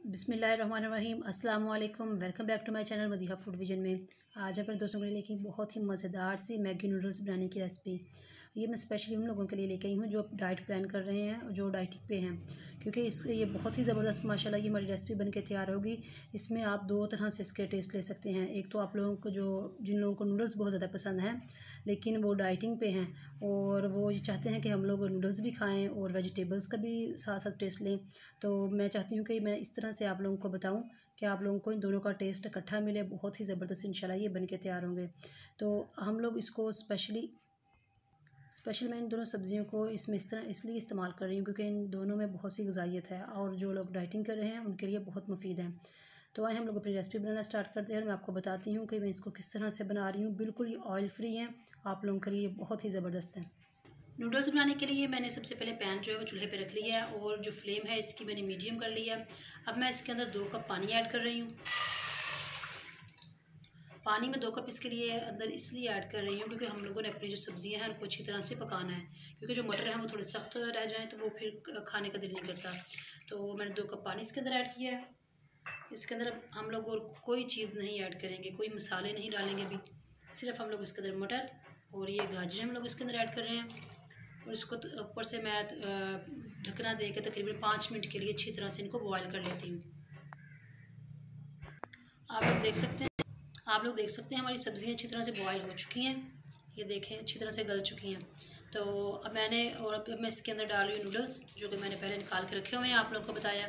बिस्मिल्लाहिर्रहमानिर्रहीम अस्सलाम वालेकुम। Welcome back to my channel Madiha food vision में। आज अपने दोस्तों के लिए लेके बहुत ही मज़ेदार सी मैगी नूडल्स बनाने की रेसिपी। ये मैं स्पेशली उन लोगों के लिए लेके आई हूँ जो डाइट प्लान कर रहे हैं, जो डाइटिंग पे हैं, क्योंकि ये बहुत ही ज़बरदस्त माशाल्लाह ये हमारी रेसिपी बन के तैयार होगी। इसमें आप दो तरह से इसके टेस्ट ले सकते हैं। एक तो आप लोगों को जिन लोगों को नूडल्स बहुत ज़्यादा पसंद हैं लेकिन वो डाइटिंग पे हैं और वो ये चाहते हैं कि हम लोग नूडल्स भी खाएँ और वेजिटेबल्स का भी साथ साथ टेस्ट लें, तो मैं चाहती हूँ कि मैं इस तरह से आप लोगों को बताऊँ कि आप लोगों को इन दोनों का टेस्ट इकट्ठा मिले। बहुत ही ज़बरदस्त इंशाल्लाह ये बन के तैयार होंगे। तो हम लोग इसको स्पेशल मैं इन दोनों सब्ज़ियों को इसमें इस तरह इसलिए इस्तेमाल कर रही हूँ क्योंकि इन दोनों में बहुत सी ग़िज़ाइयत है और जो लोग डाइटिंग कर रहे हैं उनके लिए बहुत मुफीद है। तो आए हम लोग अपनी रेसिपी बनाना स्टार्ट करते हैं और मैं आपको बताती हूँ कि मैं इसको किस तरह से बना रही हूँ। बिल्कुल ये ऑयल फ्री है, आप लोगों के लिए बहुत ही ज़बरदस्त है। नूडल्स बनाने के लिए मैंने सबसे पहले पैन जो है वो चूल्हे पे रख लिया है और जो फ्लेम है इसकी मैंने मीडियम कर लिया है। अब मैं इसके अंदर 2 कप पानी ऐड कर रही हूँ। पानी में 2 कप इसके लिए अंदर इसलिए ऐड कर रही हूँ क्योंकि हम लोगों ने अपनी जो सब्ज़ियाँ हैं उनको अच्छी तरह से पकाना है, क्योंकि जो मटर हैं वो थोड़े सख्त रह जाएँ तो वो फिर खाने का दिल नहीं करता। तो मैंने 2 कप पानी इसके अंदर ऐड किया है। इसके अंदर हम लोग और कोई चीज़ नहीं ऐड करेंगे, कोई मसाले नहीं डालेंगे अभी, सिर्फ हम लोग इसके अंदर मटर और ये गाजर हम लोग इसके अंदर ऐड कर रहे हैं। और इसको ऊपर से मैं ढकना दे के तकरीबन 5 मिनट के लिए अच्छी तरह से इनको बॉयल कर लेती हूँ। आप लोग देख सकते हैं हमारी सब्ज़ियाँ अच्छी तरह से बॉयल हो चुकी हैं। ये देखें अच्छी तरह से गल चुकी हैं। तो अब मैं इसके अंदर डाल रही हूँ नूडल्स, जो कि मैंने पहले निकाल के रखे हुए हैं। आप लोगों को बताया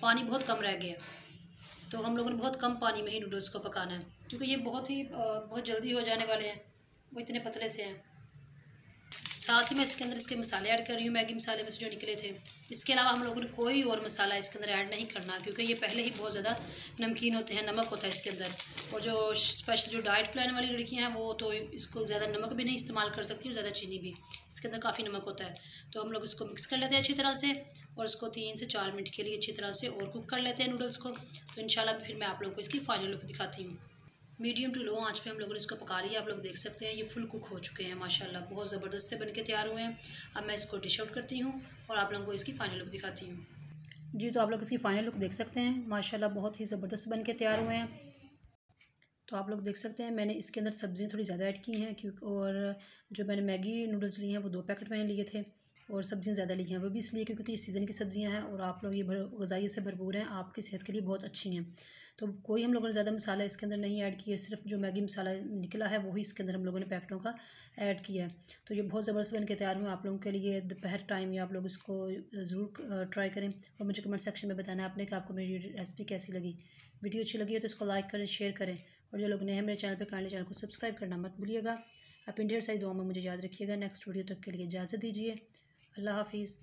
पानी बहुत कम रह गया, तो हम लोगों ने बहुत कम पानी में ही नूडल्स को पकाना है, क्योंकि ये बहुत जल्दी हो जाने वाले हैं, वो इतने पतले से हैं। साथ ही मैं इसके अंदर इसके मसाले ऐड कर रही हूँ, मैगी मसाले में से जो निकले थे। इसके अलावा हम लोगों ने कोई और मसाला इसके अंदर ऐड नहीं करना, क्योंकि ये पहले ही बहुत ज़्यादा नमकीन होते हैं, नमक होता है इसके अंदर। और जो स्पेशल जो डाइट प्लान वाली लड़कियाँ हैं वो तो इसको ज़्यादा नमक भी नहीं इस्तेमाल कर सकती और ज़्यादा चीनी भी, इसके अंदर काफ़ी नमक होता है। तो हम लोग इसको मिक्स कर लेते हैं अच्छी तरह से और इसको 3 से 4 मिनट के लिए अच्छी तरह से और कुक कर लेते हैं नूडल्स को। तो इंशाल्लाह फिर मैं आप लोगों को इसकी फाइनल लुक दिखाती हूँ। मीडियम टू लो आंच पे हम लोगों ने इसको पका लिया। आप लोग देख सकते हैं ये फुल कुक हो चुके हैं माशाल्लाह, बहुत ज़बरदस्त से बन के तैयार हुए हैं। अब मैं इसको डिश आउट करती हूँ और आप लोगों को इसकी फ़ाइनल लुक दिखाती हूँ। जी, तो आप लोग इसकी फ़ाइनल लुक देख सकते हैं, माशाल्लाह बहुत ही ज़बरदस्त बन के तैयार हुए हैं। तो आप लोग देख सकते हैं मैंने इसके अंदर सब्ज़ियाँ थोड़ी ज़्यादा ऐड की हैं, क्योंकि और जो मैंने मैगी नूडल्स लिए हैं वो 2 पैकेट मैंने लिए थे और सब्ज़ियाँ ज़्यादा ली हैं, वो भी इसलिए क्योंकि ये सीज़न की सब्ज़ियाँ हैं और आप लोग ये ग़िज़ाइयत से भरपूर हैं, आपकी सेहत के लिए बहुत अच्छी हैं। तो कोई हम लोगों ने ज़्यादा मसाला इसके अंदर नहीं ऐड किया, सिर्फ जो मैगी मसाला निकला है वही इसके अंदर हम लोगों ने पैकेटों का ऐड किया है। तो ये बहुत ज़बरदस्त बन के तैयार हुआ। आप लोगों के लिए दोपहर टाइम या आप लोग इसको ज़रूर ट्राई करें और मुझे कमेंट सेक्शन में बताना आपने कि आपको मेरी रेसिपी कैसी लगी। वीडियो अच्छी लगी है तो इसको लाइक करें, शेयर करें और जो लोग नए हैं मेरे चैनल पे काइंडली चैनल को सब्सक्राइब करना मत भूलिएगा। अपनी ढेर सारी दुआओं में मुझे याद रखिएगा। नेक्स्ट वीडियो तक के लिए इजाज़त दीजिए। अल्लाह हाफिज़।